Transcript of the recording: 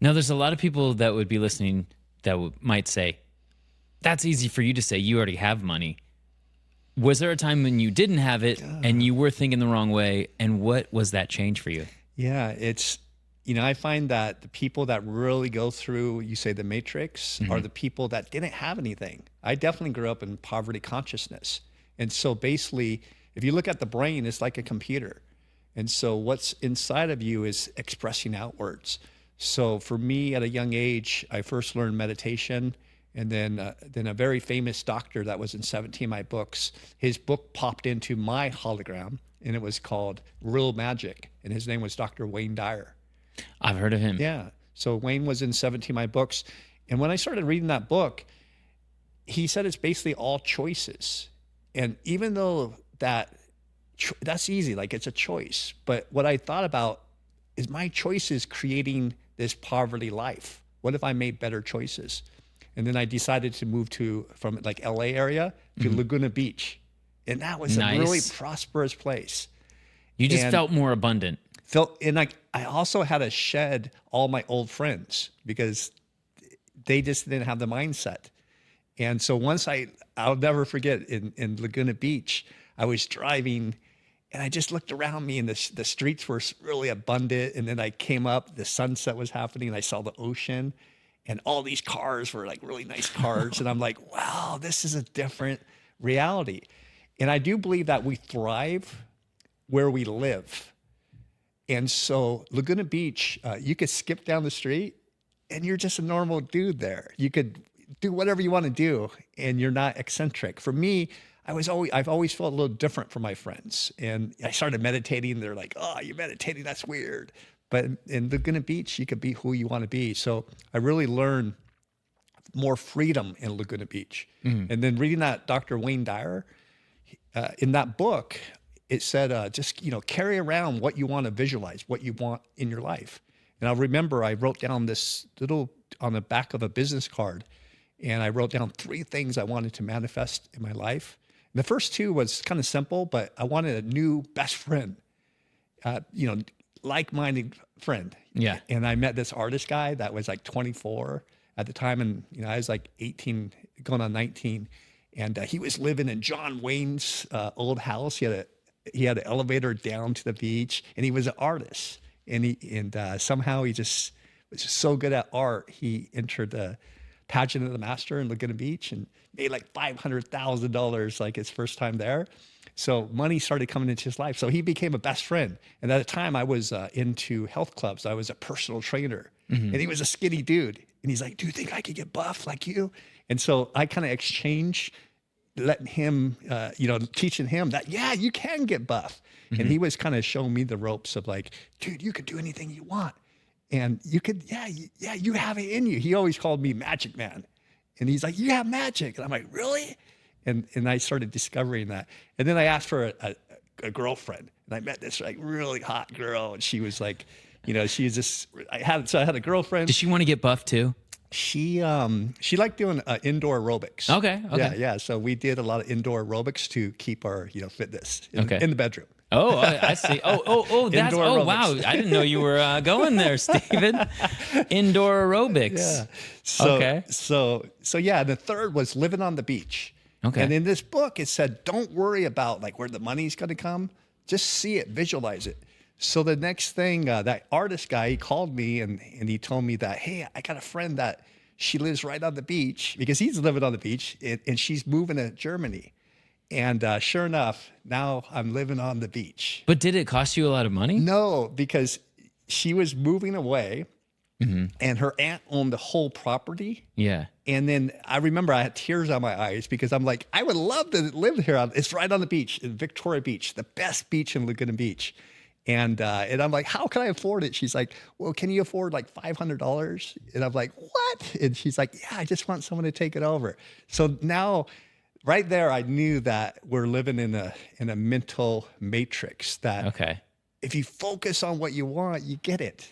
Now, there's a lot of people that would be listening that might say, that's easy for you to say. You already have money. Was there a time when you didn't have it and you were thinking the wrong way? And what was that change for you? Yeah, it's, I find that the people that really go through, you say the matrix, are the people that didn't have anything. I definitely grew up in poverty consciousness. And so basically, if you look at the brain, it's like a computer. And so what's inside of you is expressing outwards. So for me, at a young age, I first learned meditation. And then a very famous doctor that was in 17 of my books, his book popped into my hologram, and it was called Real Magic. And his name was Dr. Wayne Dyer. I've heard of him. Yeah. So Wayne was in 17 of my books. And when I started reading that book, he said it's basically all choices. And even though that's easy, like it's a choice. But what I thought about is my choices creating this poverty life. What if I made better choices? And then I decided to move from like LA area to Laguna Beach. And that was a really prosperous place. You just felt more abundant. I also had to shed all my old friends because they just didn't have the mindset. And so I'll never forget in Laguna Beach, I was driving and I just looked around me and the streets were really abundant. And then I came up, the sunset was happening and I saw the ocean. And all these cars were like really nice cars. And I'm like, wow, this is a different reality. And I do believe that we thrive where we live. And so Laguna Beach, you could skip down the street and you're just a normal dude there. You could do whatever you want to do and you're not eccentric. For me, I've always felt a little different from my friends. And I started meditating. They're like, oh, you're meditating, that's weird. But in Laguna Beach, you could be who you want to be. So I really learned more freedom in Laguna Beach. And then reading that Dr. Wayne Dyer, in that book, it said, just, carry around what you want to visualize, what you want in your life. And I remember I wrote down this little on the back of a business card, and I wrote down 3 things I wanted to manifest in my life. And the first 2 was kind of simple, but I wanted a new best friend. Like-minded friend. Yeah. And I met this artist guy that was like 24 at the time. And, I was like 18, going on 19. And he was living in John Wayne's old house. He had an elevator down to the beach and he was an artist. And somehow he just was just so good at art. He entered the pageant of the master in Laguna Beach and made like $500,000 like his first time there. So money started coming into his life. So he became a best friend. And at the time I was into health clubs. I was a personal trainer and he was a skinny dude. And he's like, do you think I could get buff like you? And so I kind of exchanged, letting him, teaching him that, yeah, you can get buff. And he was kind of showing me the ropes of like, dude, you could do anything you want. And you could, you have it in you. He always called me Magic Man. And he's like, you have magic. And I'm like, really? And I started discovering that. And then I asked for a girlfriend. And I met this like really hot girl. And she was like, she just, I had a girlfriend. Did she want to get buff too? She liked doing indoor aerobics. Okay. Yeah. So we did a lot of indoor aerobics to keep our, fitness in the bedroom. Oh, I see. That's, Indoor wow. aerobics. I didn't know you were going there, Stephen. Indoor aerobics. Yeah. So yeah, the third was living on the beach. Okay. And in this book, it said, don't worry about like where the money's going to come. Just see it, visualize it. So the next thing, that artist guy, he called me and he told me that, hey, I got a friend that she lives right on the beach because he's living on the beach and she's moving to Germany. And sure enough, now I'm living on the beach. But did it cost you a lot of money? No, because she was moving away and her aunt owned the whole property. Yeah. And then I remember I had tears on my eyes because I'm like, I would love to live here. It's right on the beach, in Victoria Beach, the best beach in Laguna Beach. And I'm like, how can I afford it? She's like, well, can you afford like $500? And I'm like, what? And she's like, yeah, I just want someone to take it over. So now, right there, I knew that we're living in a mental matrix that if you focus on what you want, you get it.